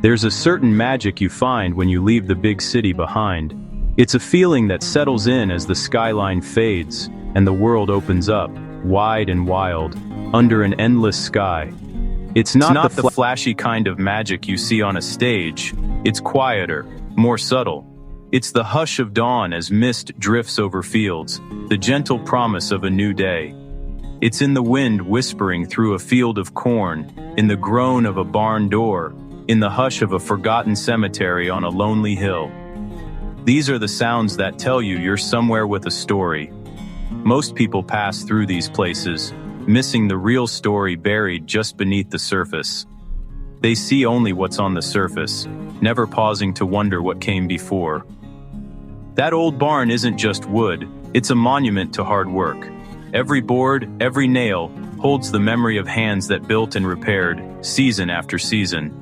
There's a certain magic you find when you leave the big city behind. It's a feeling that settles in as the skyline fades and the world opens up, wide and wild, under an endless sky. It's not the flashy kind of magic you see on a stage. It's quieter, more subtle. It's the hush of dawn as mist drifts over fields, the gentle promise of a new day. It's in the wind whispering through a field of corn, in the groan of a barn door, in the hush of a forgotten cemetery on a lonely hill. These are the sounds that tell you you're somewhere with a story. Most people pass through these places, missing the real story buried just beneath the surface. They see only what's on the surface, never pausing to wonder what came before. That old barn isn't just wood, it's a monument to hard work. Every board, every nail, holds the memory of hands that built and repaired, season after season.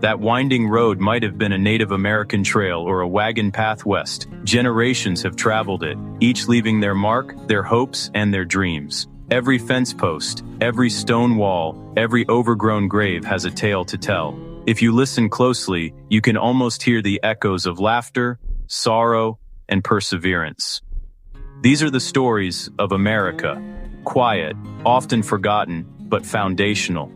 That winding road might have been a Native American trail or a wagon path west. Generations have traveled it, each leaving their mark, their hopes, and their dreams. Every fence post, every stone wall, every overgrown grave has a tale to tell. If you listen closely, you can almost hear the echoes of laughter, sorrow, and perseverance. These are the stories of America, quiet, often forgotten, but foundational.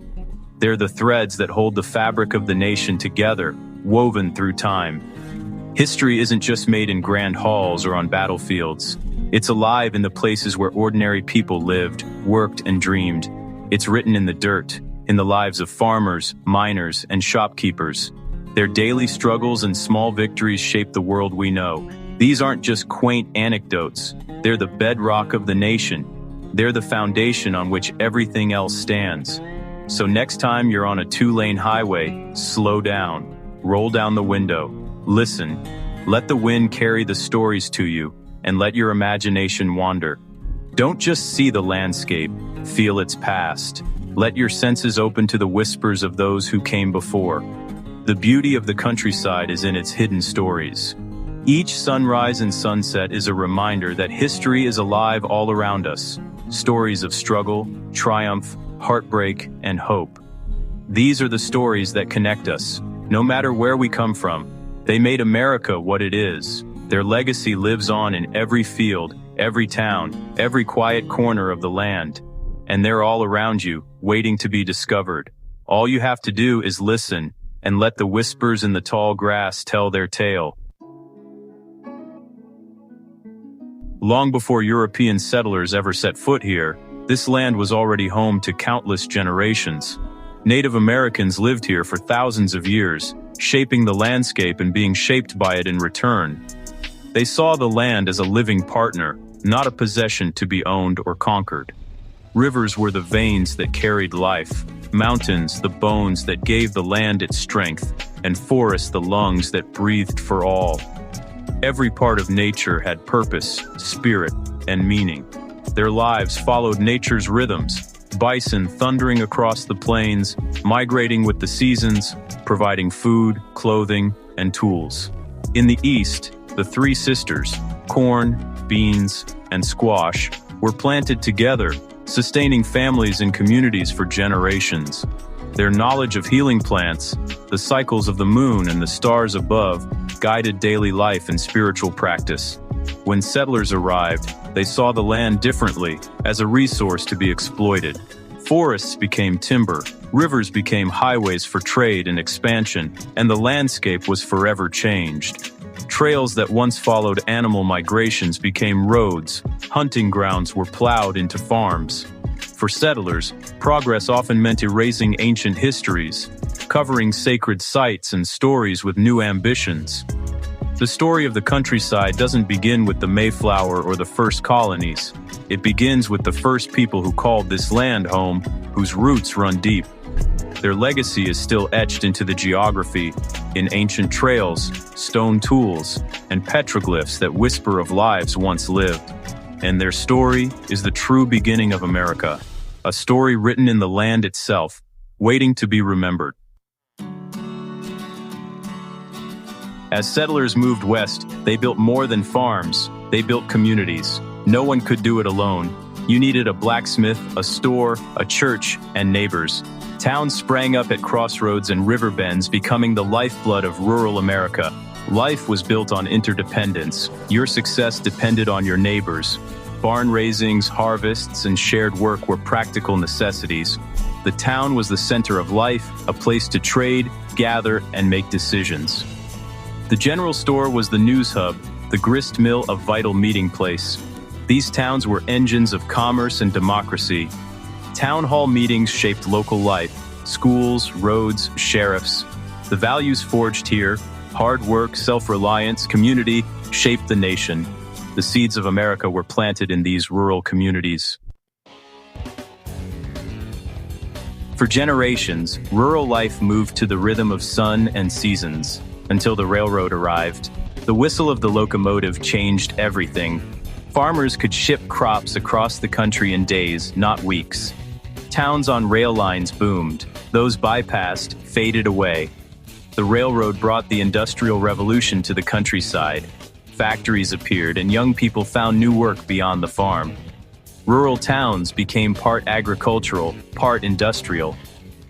They're the threads that hold the fabric of the nation together, woven through time. History isn't just made in grand halls or on battlefields. It's alive in the places where ordinary people lived, worked, and dreamed. It's written in the dirt, in the lives of farmers, miners, and shopkeepers. Their daily struggles and small victories shape the world we know. These aren't just quaint anecdotes. They're the bedrock of the nation. They're the foundation on which everything else stands. So next time you're on a two-lane highway, slow down, roll down the window, listen, let the wind carry the stories to you, and let your imagination wander. Don't just see the landscape, feel its past. Let your senses open to the whispers of those who came before. The beauty of the countryside is in its hidden stories. Each sunrise and sunset is a reminder that history is alive all around us. Stories of struggle, triumph, heartbreak, and hope. These are the stories that connect us, no matter where we come from. They made America what it is. Their legacy lives on in every field, every town, every quiet corner of the land. And they're all around you, waiting to be discovered. All you have to do is listen, and let the whispers in the tall grass tell their tale. Long before European settlers ever set foot here, this land was already home to countless generations. Native Americans lived here for thousands of years, shaping the landscape and being shaped by it in return. They saw the land as a living partner, not a possession to be owned or conquered. Rivers were the veins that carried life, mountains the bones that gave the land its strength, and forests the lungs that breathed for all. Every part of nature had purpose, spirit, and meaning. Their lives followed nature's rhythms, bison thundering across the plains, migrating with the seasons, providing food, clothing, and tools. In the east, the three sisters, corn, beans, and squash, were planted together, sustaining families and communities for generations. Their knowledge of healing plants, the cycles of the moon and the stars above, guided daily life and spiritual practice. When settlers arrived, they saw the land differently, as a resource to be exploited. Forests became timber, rivers became highways for trade and expansion, and the landscape was forever changed. Trails that once followed animal migrations became roads, hunting grounds were plowed into farms. For settlers, progress often meant erasing ancient histories, covering sacred sites and stories with new ambitions. The story of the countryside doesn't begin with the Mayflower or the first colonies. It begins with the first people who called this land home, whose roots run deep. Their legacy is still etched into the geography, in ancient trails, stone tools, and petroglyphs that whisper of lives once lived. And their story is the true beginning of America, a story written in the land itself, waiting to be remembered. As settlers moved west, they built more than farms. They built communities. No one could do it alone. You needed a blacksmith, a store, a church, and neighbors. Towns sprang up at crossroads and river bends, becoming the lifeblood of rural America. Life was built on interdependence. Your success depended on your neighbors. Barn raisings, harvests, and shared work were practical necessities. The town was the center of life, a place to trade, gather, and make decisions. The general store was the news hub, the grist mill, a vital meeting place. These towns were engines of commerce and democracy. Town hall meetings shaped local life, schools, roads, sheriffs. The values forged here, hard work, self-reliance, community, shaped the nation. The seeds of America were planted in these rural communities. For generations, rural life moved to the rhythm of sun and seasons, until the railroad arrived. The whistle of the locomotive changed everything. Farmers could ship crops across the country in days, not weeks. Towns on rail lines boomed. Those bypassed, faded away. The railroad brought the Industrial Revolution to the countryside. Factories appeared, and young people found new work beyond the farm. Rural towns became part agricultural, part industrial.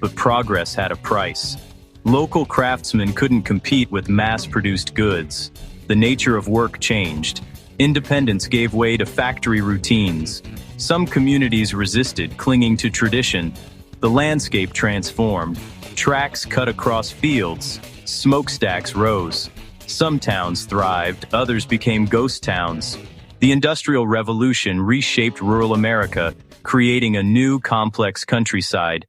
But progress had a price. Local craftsmen couldn't compete with mass-produced goods. The nature of work changed. Independence gave way to factory routines. Some communities resisted, clinging to tradition. The landscape transformed. Tracks cut across fields. Smokestacks rose. Some towns thrived, others became ghost towns. The Industrial Revolution reshaped rural America, creating a new, complex countryside.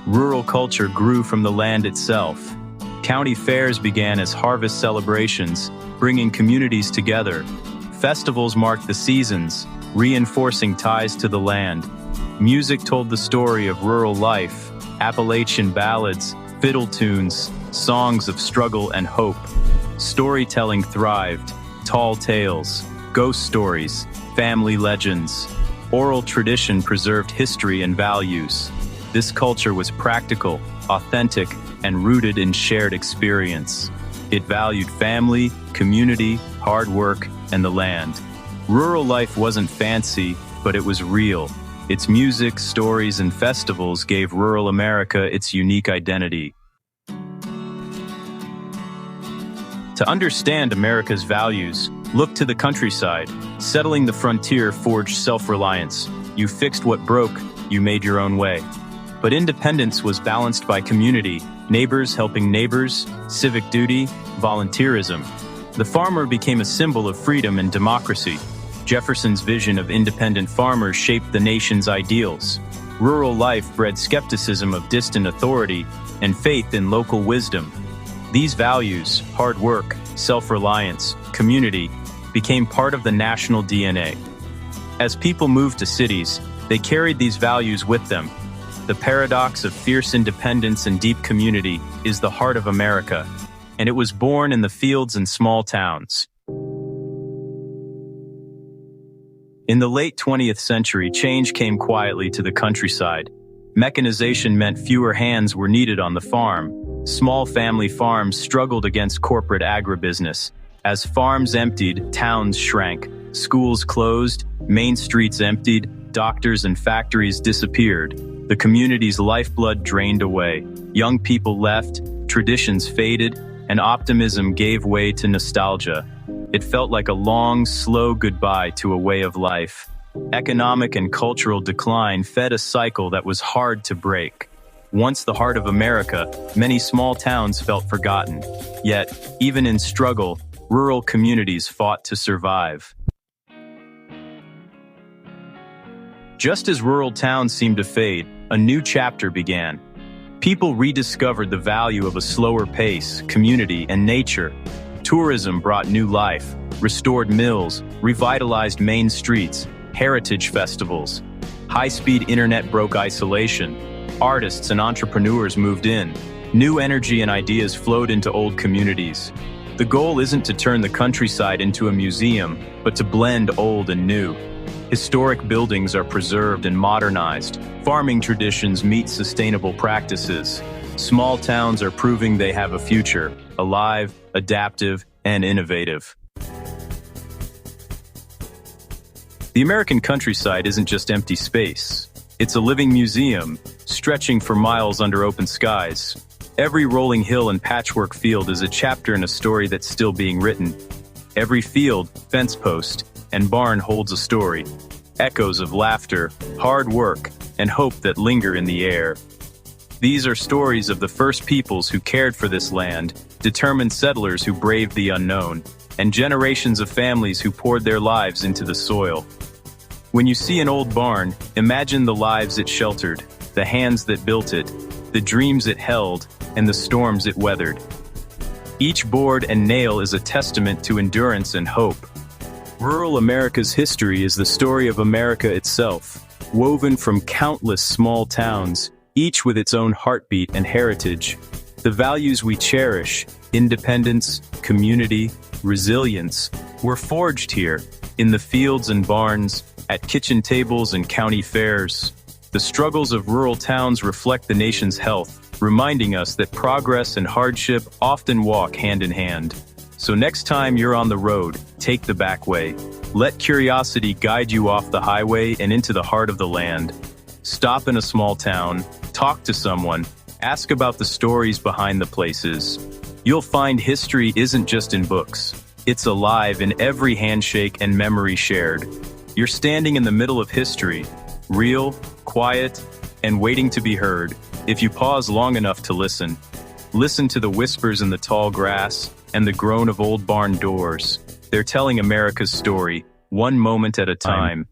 Rural culture grew from the land itself. County fairs began as harvest celebrations, bringing communities together. Festivals marked the seasons, reinforcing ties to the land. Music told the story of rural life, Appalachian ballads, fiddle tunes, songs of struggle and hope. Storytelling thrived, tall tales, ghost stories, family legends. Oral tradition preserved history and values. This culture was practical, authentic, and rooted in shared experience. It valued family, community, hard work, and the land. Rural life wasn't fancy, but it was real. Its music, stories, and festivals gave rural America its unique identity. To understand America's values, look to the countryside. Settling the frontier forged self-reliance. You fixed what broke, you made your own way. But independence was balanced by community, neighbors helping neighbors, civic duty, volunteerism. The farmer became a symbol of freedom and democracy. Jefferson's vision of independent farmers shaped the nation's ideals. Rural life bred skepticism of distant authority and faith in local wisdom. These values, hard work, self-reliance, community, became part of the national DNA. As people moved to cities, they carried these values with them. The paradox of fierce independence and deep community is the heart of America, and it was born in the fields and small towns. In the late 20th century, change came quietly to the countryside. Mechanization meant fewer hands were needed on the farm. Small family farms struggled against corporate agribusiness. As farms emptied, towns shrank. Schools closed, main streets emptied, doctors and factories disappeared. The community's lifeblood drained away. Young people left, traditions faded, and optimism gave way to nostalgia. It felt like a long, slow goodbye to a way of life. Economic and cultural decline fed a cycle that was hard to break. Once the heart of America, many small towns felt forgotten. Yet, even in struggle, rural communities fought to survive. Just as rural towns seemed to fade, a new chapter began. People rediscovered the value of a slower pace, community, and nature. Tourism brought new life, restored mills, revitalized main streets, heritage festivals. High-speed internet broke isolation. Artists and entrepreneurs moved in. New energy and ideas flowed into old communities. The goal isn't to turn the countryside into a museum, but to blend old and new. Historic buildings are preserved and modernized. Farming traditions meet sustainable practices. Small towns are proving they have a future, alive, adaptive, and innovative. The American countryside isn't just empty space. It's a living museum, stretching for miles under open skies. Every rolling hill and patchwork field is a chapter in a story that's still being written. Every field, fence post, and barn holds a story. Echoes of laughter, hard work, and hope that linger in the air. These are stories of the first peoples who cared for this land, determined settlers who braved the unknown, and generations of families who poured their lives into the soil. When you see an old barn, imagine the lives it sheltered, the hands that built it, the dreams it held, and the storms it weathered. Each board and nail is a testament to endurance and hope. Rural America's history is the story of America itself, woven from countless small towns, each with its own heartbeat and heritage. The values we cherish, independence, community, resilience, were forged here, in the fields and barns, at kitchen tables and county fairs. The struggles of rural towns reflect the nation's health, reminding us that progress and hardship often walk hand in hand. So next time you're on the road, take the back way. Let curiosity guide you off the highway and into the heart of the land. Stop in a small town, talk to someone, ask about the stories behind the places. You'll find history isn't just in books. It's alive in every handshake and memory shared. You're standing in the middle of history, real, quiet, and waiting to be heard. If you pause long enough to listen, listen to the whispers in the tall grass and the groan of old barn doors. They're telling America's story, one moment at a time.